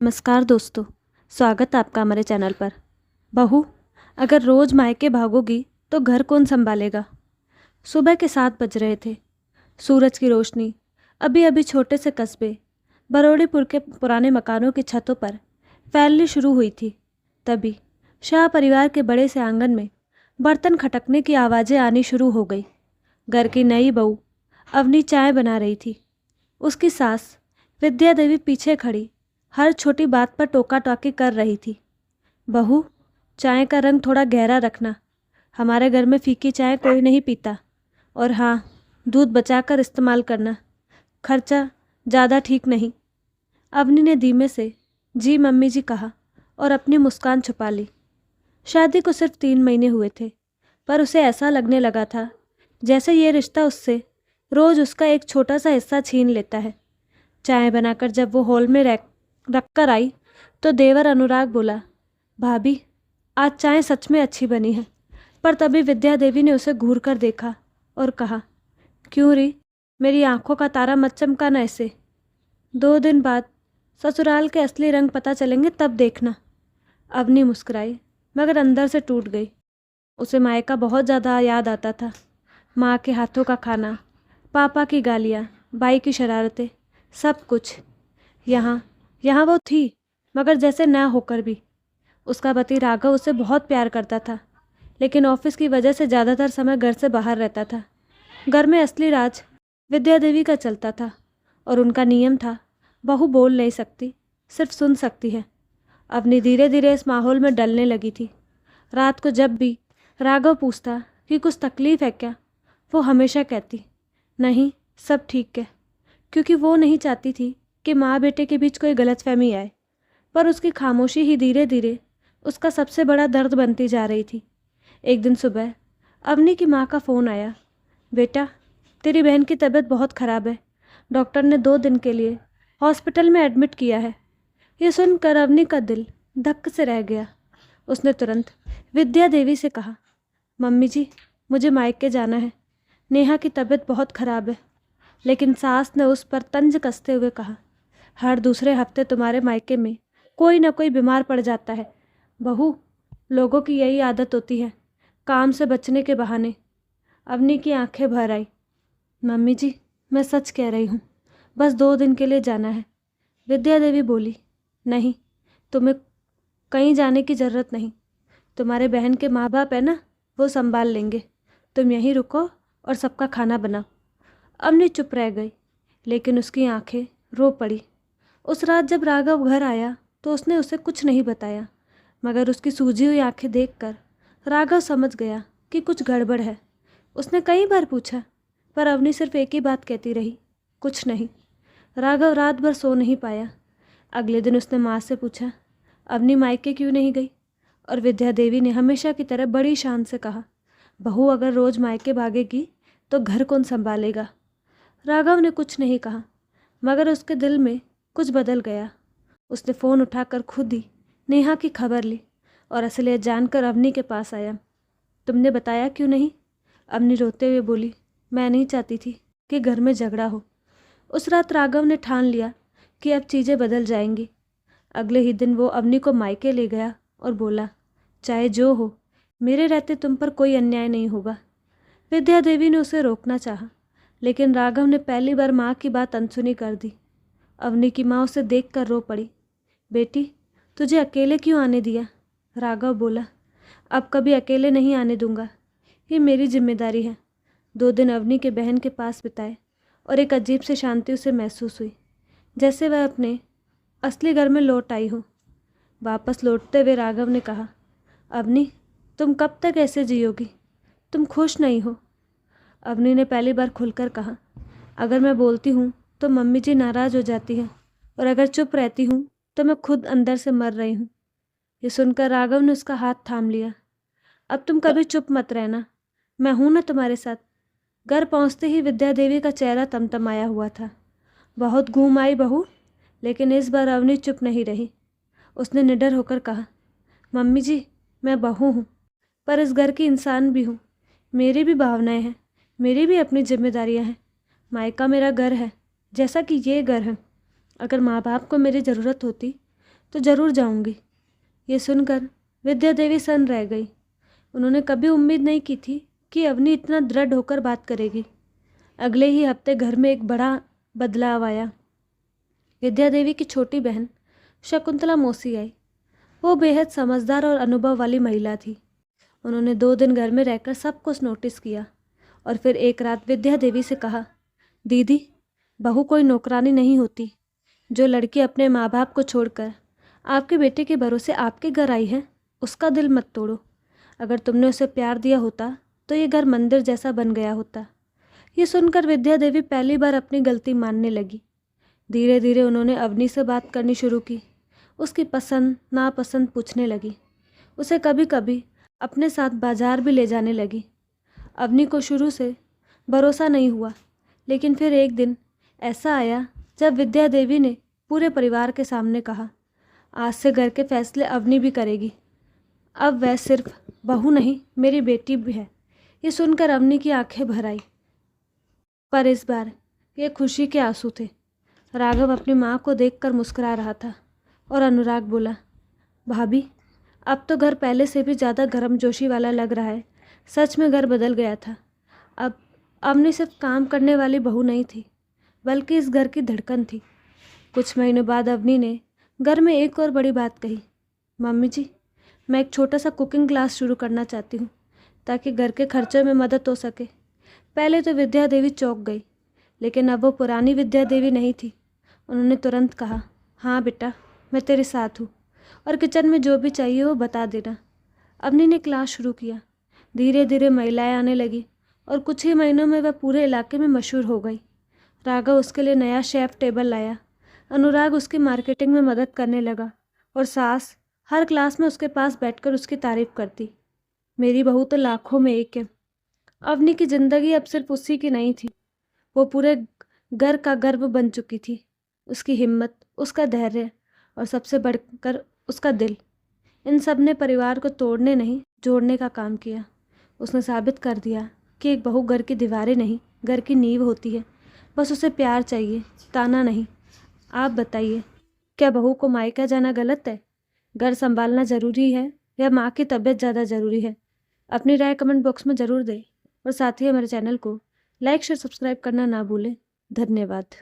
नमस्कार दोस्तों, स्वागत है आपका हमारे चैनल पर। बहू, अगर रोज़ मायके भागोगी तो घर कौन संभालेगा। सुबह के 7 बज रहे थे। सूरज की रोशनी अभी अभी छोटे से कस्बे बरोड़ीपुर के पुराने मकानों की छतों पर फैलनी शुरू हुई थी। तभी शाह परिवार के बड़े से आंगन में बर्तन खटकने की आवाज़ें आनी शुरू हो गई। घर की नई बहू अवनी चाय बना रही थी। उसकी सास विद्या देवी पीछे खड़ी हर छोटी बात पर टोका टाकी कर रही थी। बहू, चाय का रंग थोड़ा गहरा रखना, हमारे घर में फीकी चाय कोई नहीं पीता। और हाँ, दूध बचाकर इस्तेमाल करना, खर्चा ज़्यादा ठीक नहीं। अवनी ने धीमे से जी मम्मी जी कहा और अपनी मुस्कान छुपा ली। शादी को सिर्फ 3 महीने हुए थे, पर उसे ऐसा लगने लगा था जैसे ये रिश्ता उससे रोज़ उसका एक छोटा सा हिस्सा छीन लेता है। चाय बनाकर जब वो हॉल में रख कर आई तो देवर अनुराग बोला, भाभी आज चाय सच में अच्छी बनी है। पर तभी विद्या देवी ने उसे घूर कर देखा और कहा, क्यों री, मेरी आंखों का तारा मत चमका ना ऐसे। 2 दिन बाद ससुराल के असली रंग पता चलेंगे, तब देखना। अवनी मुस्कुराई मगर अंदर से टूट गई। उसे मायका बहुत ज़्यादा याद आता था। माँ के हाथों का खाना, पापा की गालियाँ, भाई की शरारतें, सब कुछ। यहाँ वो थी, मगर जैसे ना होकर भी। उसका पति राघव उसे बहुत प्यार करता था, लेकिन ऑफिस की वजह से ज़्यादातर समय घर से बाहर रहता था। घर में असली राज विद्या देवी का चलता था और उनका नियम था, बहू बोल नहीं सकती, सिर्फ सुन सकती है। अवनी धीरे धीरे इस माहौल में डलने लगी थी। रात को जब भी राघव पूछता कि कुछ तकलीफ़ है क्या, वो हमेशा कहती, नहीं सब ठीक है, क्योंकि वो नहीं चाहती थी कि माँ बेटे के बीच कोई गलतफहमी आए। पर उसकी खामोशी ही धीरे धीरे उसका सबसे बड़ा दर्द बनती जा रही थी। एक दिन सुबह अवनी की माँ का फ़ोन आया, बेटा तेरी बहन की तबीयत बहुत ख़राब है, डॉक्टर ने 2 दिन के लिए हॉस्पिटल में एडमिट किया है। ये सुनकर अवनी का दिल धक्क से रह गया। उसने तुरंत विद्या देवी से कहा, मम्मी जी मुझे मायके जाना है, नेहा की तबीयत बहुत ख़राब है। लेकिन सास ने उस पर तंज कसते हुए कहा, हर दूसरे हफ्ते तुम्हारे मायके में कोई ना कोई बीमार पड़ जाता है बहू, लोगों की यही आदत होती है, काम से बचने के बहाने। अवनी की आंखें भर आई। मम्मी जी मैं सच कह रही हूँ, बस 2 दिन के लिए जाना है। विद्या देवी बोली, नहीं तुम्हें कहीं जाने की ज़रूरत नहीं, तुम्हारे बहन के माँ बाप है ना, वो संभाल लेंगे। तुम यहीं रुको और सबका खाना बनाओ। अवनी चुप रह गई, लेकिन उसकी आंखें रो पड़ी। उस रात जब राघव घर आया तो उसने उसे कुछ नहीं बताया, मगर उसकी सूजी हुई आंखें देखकर राघव समझ गया कि कुछ गड़बड़ है। उसने कई बार पूछा, पर अवनी सिर्फ एक ही बात कहती रही, कुछ नहीं। राघव रात भर सो नहीं पाया। अगले दिन उसने माँ से पूछा, अवनी मायके क्यों नहीं गई। और विद्या देवी ने हमेशा की तरह बड़ी शान से कहा, बहू अगर रोज़ मायके भागेगी तो घर कौन संभालेगा। राघव ने कुछ नहीं कहा, मगर उसके दिल में कुछ बदल गया। उसने फ़ोन उठाकर खुद ही नेहा की खबर ली और असलियत जानकर अवनी के पास आया। तुमने बताया क्यों नहीं। अवनी रोते हुए बोली, मैं नहीं चाहती थी कि घर में झगड़ा हो। उस रात राघव ने ठान लिया कि अब चीज़ें बदल जाएंगी। अगले ही दिन वो अवनी को मायके ले गया और बोला, चाहे जो हो, मेरे रहते तुम पर कोई अन्याय नहीं होगा। विद्या देवी ने उसे रोकना चाहा, लेकिन राघव ने पहली बार माँ की बात अनसुनी कर दी। अवनी की माँ उसे देखकर रो पड़ी। बेटी तुझे अकेले क्यों आने दिया। राघव बोला, अब कभी अकेले नहीं आने दूंगा, ये मेरी जिम्मेदारी है। 2 दिन अवनी के बहन के पास बिताए और एक अजीब सी शांति उसे महसूस हुई, जैसे वह अपने असली घर में लौट आई हो। वापस लौटते हुए राघव ने कहा, अवनी तुम कब तक ऐसे जियोगी, तुम खुश नहीं हो। अवनी ने पहली बार खुलकर कहा, अगर मैं बोलती हूँ तो मम्मी जी नाराज़ हो जाती हैं, और अगर चुप रहती हूँ तो मैं खुद अंदर से मर रही हूँ। ये सुनकर राघव ने उसका हाथ थाम लिया। अब तुम कभी चुप मत रहना, मैं हूँ ना तुम्हारे साथ। घर पहुँचते ही विद्या देवी का चेहरा तमतमाया हुआ था। बहुत घूम आई बहू, लेकिन इस बार अवनी चुप नहीं रही। उसने निडर होकर कहा, मम्मी जी मैं बहू हूँ, पर इस घर की इंसान भी हूँ। मेरी भी भावनाएं हैं, मेरी भी अपनी जिम्मेदारियाँ हैं। मायका मेरा घर है, जैसा कि ये घर है। अगर माँ बाप को मेरी ज़रूरत होती तो ज़रूर जाऊंगी। ये सुनकर विद्या देवी सन्न रह गई। उन्होंने कभी उम्मीद नहीं की थी कि अवनी इतना दृढ़ होकर बात करेगी। अगले ही हफ्ते घर में एक बड़ा बदलाव आया। विद्या देवी की छोटी बहन शकुंतला मौसी आई। वो बेहद समझदार और अनुभव वाली महिला थी। उन्होंने 2 दिन घर में रहकर सब कुछ नोटिस किया और फिर एक रात विद्या देवी से कहा, दीदी, बहू कोई नौकरानी नहीं होती। जो लड़की अपने माँ बाप को छोड़कर आपके बेटे के भरोसे आपके घर आई है, उसका दिल मत तोड़ो। अगर तुमने उसे प्यार दिया होता तो ये घर मंदिर जैसा बन गया होता। ये सुनकर विद्या देवी पहली बार अपनी गलती मानने लगी। धीरे धीरे उन्होंने अवनी से बात करनी शुरू की। उसकी पसंद नापसंद पूछने लगी। उसे कभी कभी अपने साथ बाजार भी ले जाने लगी। अवनी को शुरू से भरोसा नहीं हुआ, लेकिन फिर एक दिन ऐसा आया जब विद्या देवी ने पूरे परिवार के सामने कहा, आज से घर के फैसले अवनी भी करेगी। अब वह सिर्फ बहू नहीं, मेरी बेटी भी है। ये सुनकर अवनी की आंखें भर आई, पर इस बार ये खुशी के आंसू थे। राघव अपनी माँ को देखकर मुस्कुरा रहा था और अनुराग बोला, भाभी, अब तो घर पहले से भी ज़्यादा गर्मजोशी वाला लग रहा है। सच में घर बदल गया था। अब अवनी सिर्फ काम करने वाली बहू नहीं थी, बल्कि इस घर की धड़कन थी। कुछ महीनों बाद अवनी ने घर में एक और बड़ी बात कही, मम्मी जी, मैं एक छोटा सा कुकिंग क्लास शुरू करना चाहती हूँ ताकि घर के खर्चों में मदद हो सके। पहले तो विद्या देवी चौंक गई, लेकिन अब वो पुरानी विद्या देवी नहीं थी। उन्होंने तुरंत कहा, हाँ बेटा, मैं तेरे साथ हूँ और किचन में जो भी चाहिए वो बता देना। अवनी ने क्लास शुरू किया। धीरे धीरे महिलाएं आने लगी और कुछ ही महीनों में वह पूरे इलाके में मशहूर हो गई। राघव उसके लिए नया शेफ टेबल लाया। अनुराग उसकी मार्केटिंग में मदद करने लगा और सास हर क्लास में उसके पास बैठकर उसकी तारीफ करती। मेरी बहू तो लाखों में एक है। अवनी की जिंदगी अब सिर्फ उसी की नहीं थी, वो पूरे घर का गर्व बन चुकी थी। उसकी हिम्मत, उसका धैर्य और सबसे बढ़कर उसका दिल, इन सब ने परिवार को तोड़ने नहीं, जोड़ने का काम किया। उसने साबित कर दिया कि एक बहू घर की दीवारें नहीं, घर की नींव होती है। बस उसे प्यार चाहिए, ताना नहीं। आप बताइए, क्या बहू को मायका जाना गलत है? घर संभालना ज़रूरी है या माँ की तबीयत ज़्यादा ज़रूरी है? अपनी राय कमेंट बॉक्स में ज़रूर दें और साथ ही हमारे चैनल को लाइक शेयर सब्सक्राइब करना ना भूलें। धन्यवाद।